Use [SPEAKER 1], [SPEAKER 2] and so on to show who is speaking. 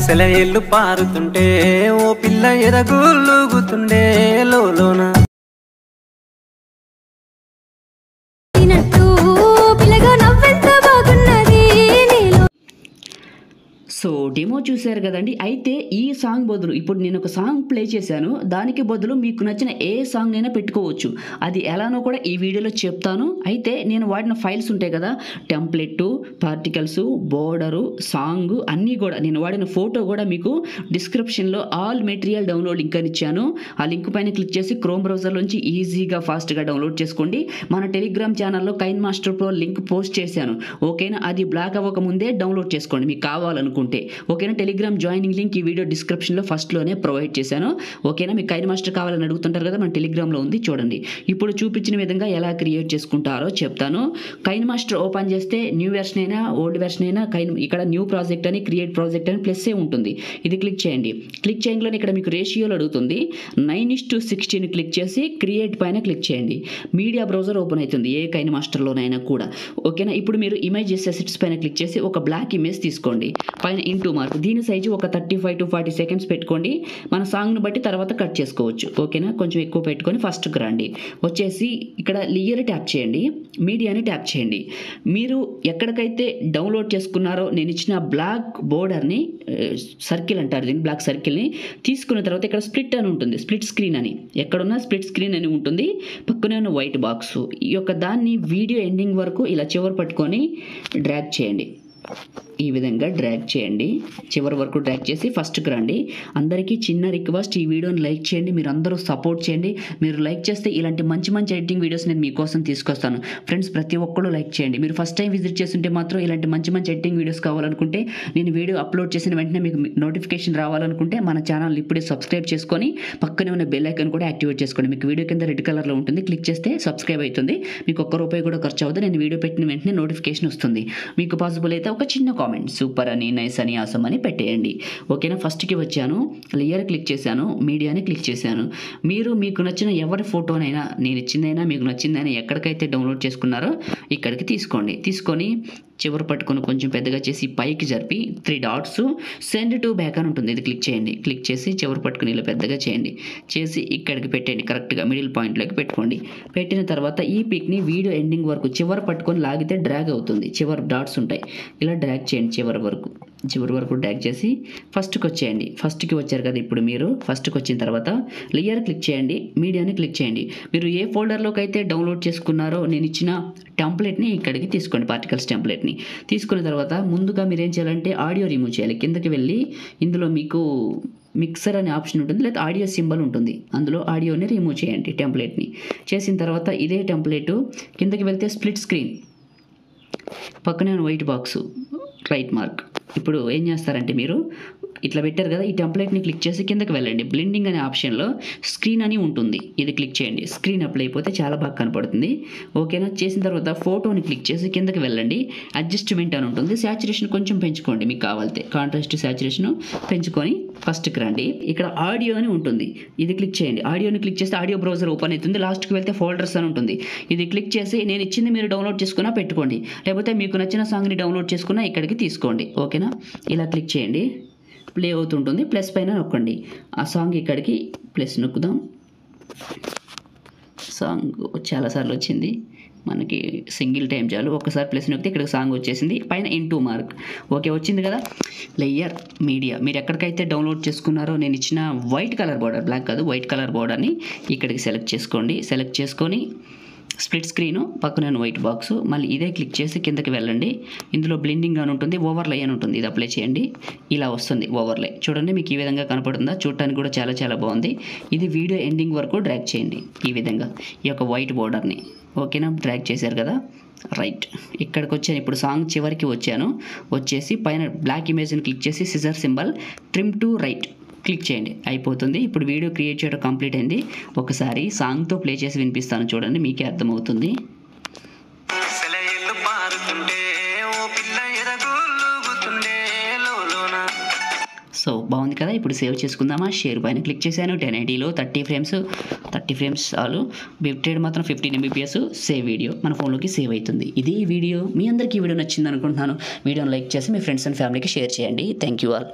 [SPEAKER 1] సెలయేళ్ళు పారుతుంటే ఓ పిల్ల ఎదగులుగుతుండే లోలోన
[SPEAKER 2] so demo చూసారు కదండి. అయితే ఈ సాంగ్ బదులు ఇప్పుడు నేను ఒక సాంగ్ ప్లే చేశాను, దానికి బదులు మీకు నచ్చిన ఏ సాంగ్ అయినా పెట్టుకోవచ్చు. అది ఎలానో కూడా ఈ వీడియోలో చెప్తాను. అయితే నేను వాడిన ఫైల్స్ ఉంటాయి కదా, టెంప్లెట్, పార్టికల్స్, బోర్డరు, సాంగ్ అన్నీ కూడా నేను వాడిన ఫోటో కూడా మీకు డిస్క్రిప్షన్లో ఆల్ మెటీరియల్ డౌన్లోడ్ లింక్ అని ఇచ్చాను. ఆ లింక్ పైన క్లిక్ చేసి క్రోమ్ బ్రౌజర్లోంచి ఈజీగా ఫాస్ట్గా డౌన్లోడ్ చేసుకోండి. మన టెలిగ్రామ్ ఛానల్లో కైన్మాస్టర్ ప్రో లింక్ పోస్ట్ చేశాను, ఓకేనా? అది బ్లాక్ అవ్వక ముందే డౌన్లోడ్ చేసుకోండి మీకు కావాలనుకుంటే, ఓకేనా? టెలిగ్రామ్ జాయినింగ్ లింక్ ఈ వీడియో డిస్క్రిప్షన్లో ఫస్ట్లోనే ప్రొవైడ్ చేశాను, ఓకేనా? మీకు కైన్మాస్టర్ కావాలని అడుగుతుంటారు కదా, మన టెలిగ్రామ్లో ఉంది చూడండి. ఇప్పుడు చూపించిన విధంగా ఎలా క్రియేట్ చేసుకుంటారో చెప్తాను. కైన్మాస్టర్ ఓపెన్ చేస్తే న్యూ వెర్షన్ అయినా ఓల్డ్ వెర్షన్ అయినా ఇక్కడ న్యూ ప్రాజెక్ట్ అని క్రియేట్ ప్రాజెక్ట్ అని ప్లస్ ఉంటుంది. ఇది క్లిక్ చేయండి. క్లిక్ చేయగానే ఇక్కడ మీకు రేషియోలు అడుగుతుంది. 9:16 క్లిక్ చేసి క్రియేట్ పైన క్లిక్ చేయండి. మీడియా బ్రౌజర్ ఓపెన్ అవుతుంది ఏ కైన్మాస్టర్లోనైనా కూడా, ఓకేనా? ఇప్పుడు మీరు ఇమేజెస్ అసెట్స్ పైన క్లిక్ చేసి ఒక బ్లాక్ ఇమేజ్ తీసుకోండి. పైన ఇంటూ మార్క్, దీని సైజు ఒక 35 to 40 సెకండ్స్ పెట్టుకోండి. మన సాంగ్ను బట్టి తర్వాత కట్ చేసుకోవచ్చు, ఓకేనా? కొంచెం ఎక్కువ పెట్టుకొని ఫస్ట్కి రండి. వచ్చేసి ఇక్కడ లేయర్ ట్యాప్ చేయండి, మీడియాని ట్యాప్ చేయండి. మీరు ఎక్కడికైతే డౌన్లోడ్ చేసుకున్నారో నేను ఇచ్చిన బ్లాక్ బోర్డర్ని, సర్కిల్ అంటారు దీన్ని, బ్లాక్ సర్కిల్ని తీసుకున్న తర్వాత ఇక్కడ స్ప్లిట్ అని ఉంటుంది, స్ప్లిట్ స్క్రీన్ అని, ఎక్కడున్నా స్ప్లిట్ స్క్రీన్ అని ఉంటుంది. పక్కనే ఉన్న వైట్ బాక్స్ ఈ యొక్క దాన్ని వీడియో ఎండింగ్ వరకు ఇలా చివరి పట్టుకొని డ్రాగ్ చేయండి. ఈ విధంగా డ్రాగ్ చేయండి, చివరి వరకు డ్రాగ్ చేసి ఫస్ట్కి రండి. అందరికీ చిన్న రిక్వెస్ట్, ఈ వీడియోని లైక్ చేయండి, మీరు అందరూ సపోర్ట్ చేయండి. మీరు లైక్ చేస్తే ఇలాంటి మంచి మంచి ఎడిటింగ్ వీడియోస్ నేను మీకోసం తీసుకొస్తాను ఫ్రెండ్స్. ప్రతి ఒక్కరు లైక్ చేయండి. మీరు ఫస్ట్ టైం విజిట్ చేస్తుంటే మాత్రం ఇలాంటి మంచి మంచి ఎడిటింగ్ వీడియోస్ కావాలనుకుంటే, నేను వీడియో అప్లోడ్ చేసిన వెంటనే మీకు నోటిఫికేషన్ రావాలనుకుంటే మన ఛానల్ ఇప్పుడే సబ్స్క్రైబ్ చేసుకొని పక్కనే ఉన్న బెల్ ఐకాన్ కూడా యాక్టివేట్ చేసుకోండి. మీకు వీడియో కింద రెడ్ కలర్లో ఉంటుంది, క్లిక్ చేస్తే సబ్స్క్రైబ్ అవుతుంది. మీకు ₹1 కూడా ఖర్చు అవుతుంది. నేను వీడియో పెట్టిన వెంటనే నోటిఫికేషన్ వస్తుంది. మీకు పాసిబుల్ అయితే ఒక చిన్న కామెంట్ సూపర్ అని, నైస్ అని, ఆసమ్ అని పెట్టేయండి, ఓకేనా? ఫస్ట్కి వచ్చాను, లేయర్ క్లిక్ చేశాను, మీడియాని క్లిక్ చేశాను. మీకు నచ్చిన ఎవరి ఫోటోనైనా, నేను ఇచ్చిందైనా మీకు నచ్చిందైనా ఎక్కడికైతే డౌన్లోడ్ చేసుకున్నారో ఇక్కడికి తీసుకోండి. తీసుకొని చివరి పట్టుకొని కొంచెం పెద్దగా చేసి పైకి జరిపి 3 డాట్స్ సెండ్ టు బ్యాక్ అని ఉంటుంది, ఇది క్లిక్ చేయండి. క్లిక్ చేసి చివరి పట్టుకొని ఇలా పెద్దగా చేయండి, చేసి ఇక్కడికి పెట్టండి, కరెక్ట్గా మిడిల్ పాయింట్లోకి పెట్టుకోండి. పెట్టిన తర్వాత ఈ పిక్ని వీడియో ఎండింగ్ వరకు చివరి పట్టుకొని లాగితే డ్రాగ్ అవుతుంది, చివరి డాట్స్ ఉంటాయి, ఇలా డ్రాగ్ చేయండి చివరి వరకు డ్రాగ్ చేసి ఫస్ట్కి వచ్చేయండి. ఫస్ట్కి వచ్చారు కదా, ఇప్పుడు మీరు ఫస్ట్కి వచ్చిన తర్వాత లేయర్ క్లిక్ చేయండి, మీడియాని క్లిక్ చేయండి. మీరు ఏ ఫోల్డర్లోకి అయితే డౌన్లోడ్ చేసుకున్నారో నేను ఇచ్చిన టెంప్లెట్ని ఇక్కడికి తీసుకోండి, పార్టికల్స్ టెంప్లెట్ని తీసుకున్న తర్వాత ముందుగా మీరు ఏం చేయాలంటే ఆడియో రిమూవ్ చేయాలి. కిందకి వెళ్ళి ఇందులో మీకు మిక్సర్ అనే ఆప్షన్ ఉంటుంది, లేదా ఆడియో సింబల్ ఉంటుంది, అందులో ఆడియోని రిమూవ్ చేయండి టెంప్లెట్ని. చేసిన తర్వాత ఇదే టెంప్లెట్ కిందకి వెళ్తే స్ప్లిట్ స్క్రీన్, పక్కనే వైట్ బాక్స్, రైట్ మార్క్. ఇప్పుడు ఏం చేస్తారంటే మీరు ఇట్లా పెట్టారు కదా, ఈ టెంప్లెట్ని క్లిక్ చేసి కిందకి వెళ్ళండి. బ్లెండింగ్ అనే ఆప్షన్లో స్క్రీన్ అని ఉంటుంది, ఇది క్లిక్ చేయండి. స్క్రీన్ అప్లై అయిపోతే చాలా బాగా కనపడుతుంది, ఓకేనా? చేసిన తర్వాత ఫోటోని క్లిక్ చేసి కిందకి వెళ్ళండి. అడ్జస్ట్మెంట్ అని ఉంటుంది, శాచురేషన్ కొంచెం పెంచుకోండి మీకు కావాలితే, కాంట్రాస్ట్ శాచురేషన్ పెంచుకొని ఫస్ట్కి రండి. ఇక్కడ ఆడియో అని ఉంటుంది, ఇది క్లిక్ చేయండి. ఆడియోని క్లిక్ చేస్తే ఆడియో బ్రౌజర్ ఓపెన్ అవుతుంది. లాస్ట్కి వెళ్తే ఫోల్డర్స్ అని ఉంటుంది, ఇది క్లిక్ చేసి నేను ఇచ్చింది మీరు డౌన్లోడ్ చేసుకున్నా పెట్టుకోండి, లేకపోతే మీకు నచ్చిన సాంగ్ని డౌన్లోడ్ చేసుకున్నా ఇక్కడికి తీసుకోండి, ఓకేనా? ఇలా క్లిక్ చేయండి, ప్లే అవుతుంటుంది. ప్లస్ పైన నొక్కండి, ఆ సాంగ్ ఇక్కడికి ప్లస్ నొక్కుదాం. సాంగ్ చాలాసార్లు వచ్చింది, మనకి సింగిల్ టైం చాలు, ఒక్కసారి ప్లస్ నొక్కితే ఇక్కడ సాంగ్ వచ్చేసింది. పైన ఇంటూ మార్క్, ఓకే వచ్చింది కదా. లేయర్ మీడియా, మీరు ఎక్కడికైతే డౌన్లోడ్ చేసుకున్నారో నేను ఇచ్చిన వైట్ కలర్ బార్డర్, బ్లాక్ కాదు వైట్ కలర్ బార్డర్ని ఇక్కడికి సెలెక్ట్ చేసుకోండి. సెలెక్ట్ చేసుకొని స్ప్లిట్ స్క్రీను, పక్కన వైట్ బాక్స్, మళ్ళీ ఇదే క్లిక్ చేసి కిందకి వెళ్ళండి. ఇందులో బ్లెండింగ్ అని ఉంటుంది, ఓవర్లే అని ఉంటుంది, ఇది అప్లై చేయండి. ఇలా వస్తుంది ఓవర్లే, చూడండి మీకు ఈ విధంగా కనపడుతుందా? చూడటానికి కూడా చాలా చాలా బాగుంది. ఇది వీడియో ఎండింగ్ వరకు డ్రాగ్ చేయండి ఈ విధంగా, ఈ యొక్క వైట్ బోర్డర్ని, ఓకేనా? డ్రాగ్ చేశారు కదా, రైట్. ఇక్కడికి వచ్చాను, ఇప్పుడు సాంగ్ చివరికి వచ్చాను. వచ్చేసి పైన బ్లాక్ ఇమేజ్ని క్లిక్ చేసి scissor symbol, trim to right click చేయండి, అయిపోతుంది. ఇప్పుడు వీడియో క్రియేట్ చేయడం కంప్లీట్ అయింది. ఒకసారి సాంగ్తో ప్లే చేసి వినిపిస్తాను, చూడండి మీకే అర్థమవుతుంది. సో బాగుంది కదా. ఇప్పుడు సేవ్ చేసుకుందామా? షేర్ పైన క్లిక్ చేశాను. 1080లో 30 ఫ్రేమ్స్ చాలు. బిట్రేట్ మాత్రం 15 MBPS. సేవ్ వీడియో మన ఫోన్లోకి సేవ్ అవుతుంది. ఇది వీడియో మీ అందరికీ వీడియో నచ్చింది అనుకుంటున్నాను. వీడియోని లైక్ చేసి మీ ఫ్రెండ్స్ అండ్ ఫ్యామిలీకి షేర్ చేయండి. Thank you all.